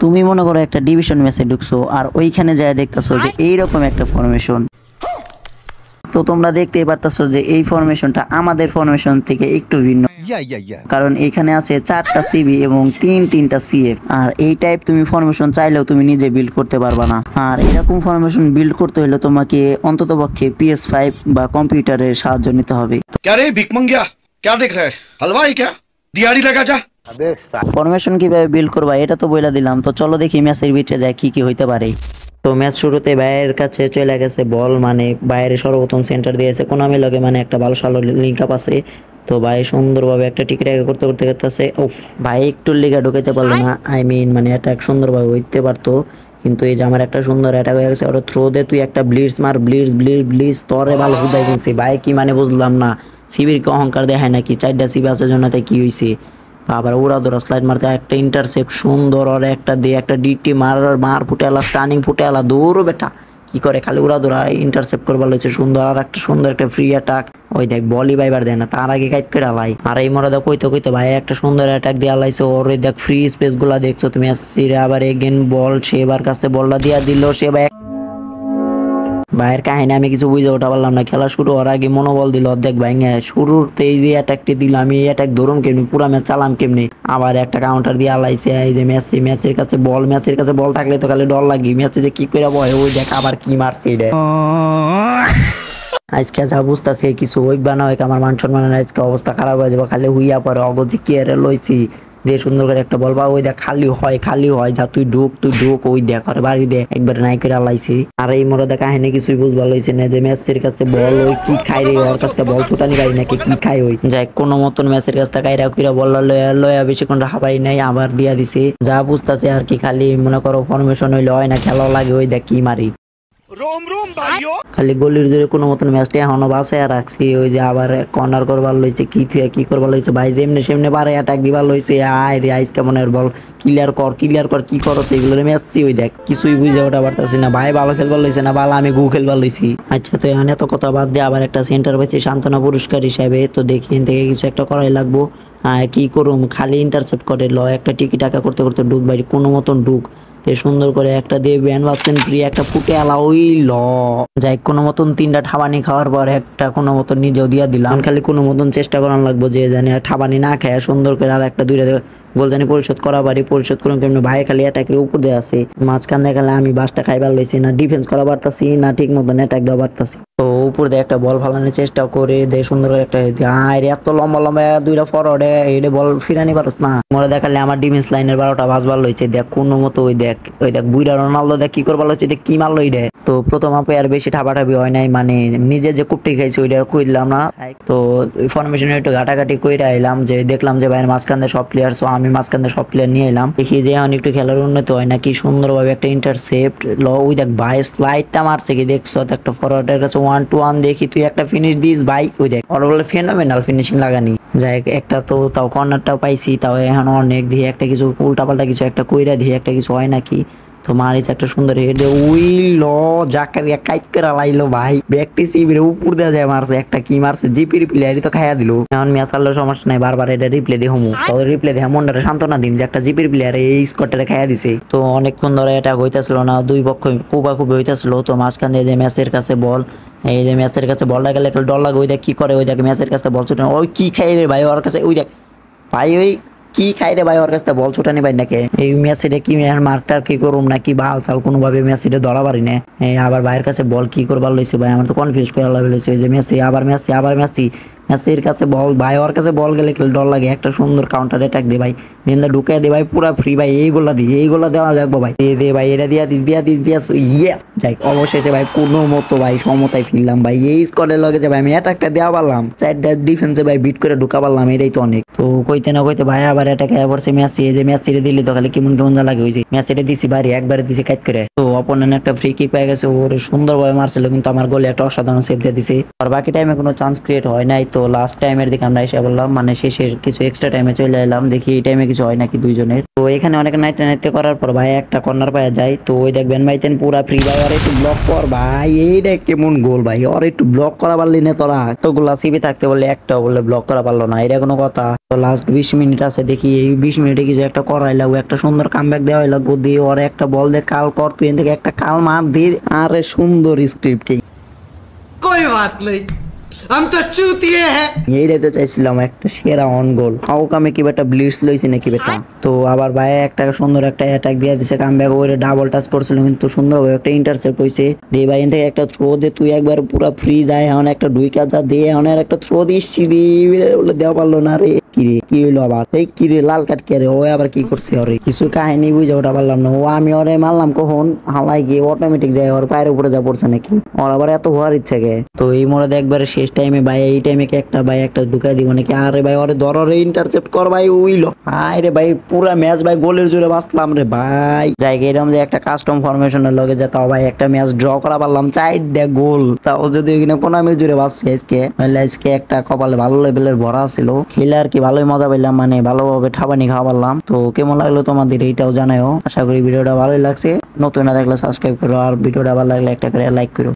তুমি মনে করো একটা ডিভিশন ম্যাচে ঢুকছো আর ওইখানে যায় দেখতেছো যে এইরকম একটা ফরমেশন। তো তোমরা দেখতেই পারতেছো যে এই ফরমেশনটা আমাদের ফরমেশন থেকে একটু ভিন্ন, কারণ এখানে আছে 4টা সিবি এবং তিনটা সিএফ। আর এই টাইপ তুমি ফরমেশন চাইলেও তুমি নিজে বিল্ড করতে পারবা না। আর এরকম ফরমেশন বিল্ড করতে হলে তোমাকে অন্ততপক্ষে PS5 বা কম্পিউটারের সাহায্য নিতে হবে। ফরমেশন কিভাবে বিল্ড করবা এটা তো বলে দিলাম, তো চলো দেখি ম্যাচের ভিতরে যায় কি কি হইতে পারে। তো ম্যাচ শুরুতে বাইরের কাছে চলে গেছে বল, মানে বাইরে সর্বপ্রথম সেন্টার দিয়েছে কোনামি লগে, মানে একটা ভালো সালো লিঙ্ক আপ আছে। তো ভাই সুন্দরভাবে একটা টিকিট আগে করতে করতে করতেছে, উফ ভাই একটু লিগা ঢুকাইতে পারলো না। আই মিন মানে অ্যাটাক সুন্দরভাবে হইতে পারতো, কিন্তু এই যে আমার একটা সুন্দর অ্যাটাক হয়ে গেছে। ওরা থ্রো দে, তুই একটা ব্লিডস মার, ব্লিডস তরে ভালো হুদাই কিনছি ভাই, কি মানে বুঝলাম না। সিবির কি অহংকার দেখায় নাকি? 4টা সিবি আছে জন্য তাই কি হয়েছে? আবার ওরা ধরা স্লাইড মারতে একটা ইন্টারসেপ্ট সুন্দর, আর একটা দিয়ে একটা ডিটি মার ফুটে আলা, স্টানিং ফুটে আলা, দৌড়ো বেটা কি করে খালি উড়া ধরা ইন্টারসেপ্ট করবার লইছে সুন্দর। আর একটা সুন্দর একটা ফ্রি অ্যাটাক, ওই দেখ বলই বাইবার দেয় না, তার আগে কাইট করে আলাই। আর এই মরা কইতে কইতে ভাই একটা সুন্দর অ্যাটাক দিয়ে আলাইছে। ওর ওই দেখ ফ্রি স্পেস গুলা দেখছো তুমি, আসছিরে আবার এগেন বল, সে এবার কাছে বলটা দিয়া দিল, সে ভাই ভাইয়ের কাহিনী আমি কিছু বুঝে ওঠা পারলাম না। খেলা শুরু হওয়ার আগে মনোবল দিল অর্ধেক ভাঙে, শুরুতে এই যে অ্যাটাকটি দিল, আমি এই অ্যাটাক ধরুম কেমনি, পুরা ম্যাচ চালাম কেমনি, আবার একটা কাউন্টার দিয়ে আলাইছে। এই যে ম্যাচের কাছে বল থাকলে তো খালি ডর লাগি, ম্যাচে যে কি করে বয় ওই দেখ আবার কি মারছে এটা। আজকে যা বুঝতেছে কিছু ওই বানা হয় আমার মান সম্মানের আজকে অবস্থা খারাপ হয়ে যাবে, খালি হুইয়া পরে অগজি কি আরে লইছি দিয়ে সুন্দর করে একটা বল, বা ওই দেখ খালি হয় যা তুই ঢুক ওই দেখ আর বাড়ি দে একবার নাই করে আলাইছি। আর এই মরে দেখ কাহিনী কিছুই বুঝবার লইছে না, যে ম্যাচের কাছে বল ওই কি খাই রে, ওর কাছ থেকে বল ছুটানি পারি নাকি কি খাই ওই যাই কোনো মতন ম্যাচের কাছ থেকে কাইরা কুইরা বল লয়া বেশিক্ষণ হাবাই নাই, আবার দিয়া দিছে। যা বুঝতেছে আর কি, খালি মনে করো ফরমেশন হইলে হয় না, খেলা লাগে ওই দেখ কি মারি খালি গলির জোরে কোনো মতন ম্যাচটা এখনো বাঁচায় রাখছি। ওই যে আবার কর্নার করবার লইছে, কি করবার লইছে ভাই, যেমনি সেমনি বারে অ্যাটাক দিবার লইছে। আয় রে আইস কেমনের বল, ক্লিয়ার কর কি করো সেইগুলো ম্যাচছি। ওই দেখ কিছুই বুঝে ওঠা পারতাছি না ভাই, ভালো খেলবার লইছে না ভালো, আমি খেলবার লইছি। আচ্ছা তো এখন এত কথা বাদ দিয়ে আবার একটা সেন্টার পাইছি সান্ত্বনা পুরস্কার হিসাবে, তো দেখি এখান থেকে কিছু একটা করাই লাগবো। কি করুম, খালি ইন্টারসেপ্ট করে একটা টিকিট টাকা করতে করতে ঢুক ভাই, কোনো মতন ঢুক সুন্দর করে একটা দিয়ে ব্যান বাজতেন ফ্রি একটা ফুটে আলা ওই যাই কোনো মতন 3টা ঠাবানি খাওয়ার পর একটা কোনো মতন নিজেও দিয়া দিলাম। খালি কোনো মতন চেষ্টা করার লাগবো যে জানি ঠাবানি না খায় সুন্দর করে আর একটা 2টা গোলদানি পরিশোধ করা পারি। পরিশোধ করুন কেমন ভাই, খালি অ্যাটাকের উপর দিয়ে আছে মাঝখান দেখালে আমি বাসটা খাইবার লইছি না, ডিফেন্স করা পারতাছি না ঠিক মতন অ্যাটাক দেওয়া পারতাছি। তো উপর দিয়ে একটা বল ফালানোর চেষ্টা করে দে সুন্দর করে একটা এত লম্বা 2টা ফরওয়ার্ডে এইটা বল ফিরানি পারস না। মনে দেখালে আমার ডিফেন্স লাইনের 12টা বাজবার লইছে, দেখ কোনো মতো ওই দেখ বুইরা রোনালদো দেখ কি করবার লইছে, দেখ কি মারলো ওইটা। তো প্রথম আপে আর বেশি ঠাপাঠাপি হয় নাই, মানে নিজে যে কুপটি খাইছে ওইটা কইলাম না। তো ফরমেশনে একটু ঘাটাঘাটি কইরা আইলাম, যে দেখলাম যে ভাইয়ের মাঝখান দিয়ে সব প্লেয়ার, সো আমি মাঝখান দিয়ে সব প্লেয়ার নিয়ে এলাম, দেখি যে এখন একটু খেলার উন্নতি হয় নাকি। সুন্দরভাবে একটা ইন্টারসেপ্ট ওই দেখ ভাই স্লাইডটা মারছে কি দেখছো, একটা ফরওয়ার্ডের কাছে 1-1 দেখি তুই একটা ফিনিশ দিস ভাই, ওই দেখ ওর বলে ফেনোমেনাল ফিনিশিং লাগানি। যাই একটা তো তাও কর্নারটাও পাইছি, তাও এখন অনেক দিয়ে একটা কিছু উল্টাপাল্টা কিছু একটা কইরা দিয়ে একটা কিছু হয় নাকি। তো মারিস একটা সুন্দর হেড উই জাকারিয়া কাইট করে লাইলো ভাই, ব্যাকটি সিবির উপর দেওয়া যায় মারছে একটা কি মারছে জিপির প্লেয়ারই তো খাইয়া দিল। এখন ম্যাচ আল্লাহ সমস্যা নাই, বারবার এটা রিপ্লে দিয়ে হমু, তবে রিপ্লে দিয়ে মনটা সান্ত্বনা দিম যে একটা জিপির প্লেয়ার এই স্কোরটা খাইয়া দিছে। তো অনেকক্ষণ ধরে এটা হইতাছিল না, দুই পক্ষ খুবই হইতাছিল। তো মাঝখান দিয়ে যে ম্যাচের কাছে বল, এই যে ম্যাচের কাছে বলটা গেলে ডর লাগে, ওই দেখ কি করে, ওই দেখ ম্যাচের কাছে বল ছুটে ওই কি খাই রে ভাই ওর কাছে, ওই দেখ ভাই ওই কি খাই রে ভাই ওর কাছে বল ছুটানি ভাই নাকি। এই ম্যাচে কি মার্কটার কি করুম নাকি বাল চাল কোনোভাবে ম্যাচে ধরা পারি না। আবার ভাইয়ের কাছে বল কি করবার লইছে ভাই, আমার তো কনফিউজ করে লইছে। যে মেসির কাছে বল ভাই, ওর কাছে বল গেলে ডর লাগে। একটা সুন্দর কাউন্টার অ্যাটাক দে ভাই, নিন্দা ঢুকাই দে ভাই পুরা ফ্রি ভাই, এইগুলা দেওয়া লাগবো ভাই, দে ভাই এটা দিয়া দিস ইয়ে যাই। অবশেষে ভাই কোনো মতো ভাই সমতায় ফিরলাম ভাই, এই স্কোয়াডের লগে যে ভাই আমি অ্যাটাকটা দেওয়া পারলাম, 4টা ডিফেন্সে ভাই বিট করে ঢুকা পারলাম, এটাই তো অনেক। তো কইতে না কইতে ভাই আবার অ্যাটাক পড়ছে মেসি, এই যে মেসি দিলি তো খালি কেমন যা লাগে, ওই যে মেসি দিছি বাড়ি একবারে দিছি কাজ করে। তো অপোনেন্ট একটা ফ্রি কিক পেয়ে গেছে, ওর সুন্দরভাবে মারছিল, কিন্তু আমার গোলে একটা অসাধারণ সেভ দিয়ে দিছে। আর বাকি টাইমে কোনো চান্স ক্রিয়েট হয় নাই। তো তো লাস্ট টাইমের দিকে আমরা এসে বললাম মানে শেষের কিছু এক্সট্রা টাইমে চলে এলাম, দেখি এই টাইমে কিছু হয় নাকি দুইজনের। তো এখানে অনেক নাইতে নাইতে করার পর ভাই একটা কর্নার পাওয়া যায়, তো ওই দেখবেন ভাই তেন পুরা ফ্রি ভাই আর একটু ব্লক কর ভাই, এইটা কেমন গোল ভাই, আর একটু ব্লক করা পারলি না তোরা, তোগুলা সিবি থাকতে বললে একটা বললে ব্লক করা পারলো না, এটা কোনো কথা? তো লাস্ট 20 মিনিট আছে, দেখি এই 20 মিনিটে কিছু একটা করাই লাগবে, একটা সুন্দর কামব্যাক দেওয়া লাগবে, দিয়ে ওর একটা বল দিয়ে কাল কর, তুই এখান থেকে একটা কাল মার দিয়ে, আরে সুন্দর স্ক্রিপ্টিং। कोई बात नहीं, हम तो चूतिए हैं। এইটাই তো চাইছিলাম, একটা সেরা অন গোল। হাউ কামে কি একটা ব্লিটস লইছি নাকি বেটা। তো আবার ভাই একটা সুন্দর একটা অ্যাটাক দিয়ে দিছে, কামব্যাক করে ডাবল টাচ করছিল কিন্তু সুন্দরভাবে একটা ইন্টারসেপ্ট হইছে। দিয়ে ভাই এখান থেকে একটা থ্রো দে, তুই একবার পুরো ফ্রি যায়, এখন একটা ডুইকা যা দিয়ে এখন আর একটা থ্রো দিচ্ছি রে, বলে দেওয়া পারলো না রে। কিরে কি হইলো আবার, এই কিরে লাল কাট কে রে, ও আবার কি করছে ওরে, কিছু কাহিনী বুঝে ওটা পারলাম না। ও আমি ওরে মারলাম কখন, হালাই গিয়ে অটোমেটিক যায় ওর পায়ের উপরে যা পড়ছে নাকি, ওর আবার এত হওয়ার ইচ্ছে গে। তো এই মোড়ে একবারে শেষ টাইমে ভাই, এই টাইমে কি একটা ভাই একটা ঢুকাই দিব নাকি, আরে ভাই ওরে ধর, ওরে ইন্টারসেপ্ট কর ভাই, উইলো হাই রে ভাই, পুরা ম্যাচ ভাই গোলের জোরে বাঁচলাম রে ভাই। জায়গা এরকম যে একটা কাস্টম ফরমেশনের লগে যে তাও ভাই একটা ম্যাচ ড্র করা পারলাম, 4টা গোল, তাও যদি ওইখানে কোন আমির জোরে বাঁচছে আজকে, নাহলে আজকে একটা কপালে ভালো লেভেলের ভরা ছিল। খেলে আর কি ভালোই মজা পেলাম, মানে ভালোভাবে ঠাবানি খাওয়া পারলাম। তো কেমন লাগলো তোমাদের এইটাও জানাও, আশা করি ভিডিওটা ভালোই লাগছে। নতুন না থাকলে সাবস্ক্রাইব করো, আর ভিডিওটা ভালো লাগলে একটা করে লাইক করো।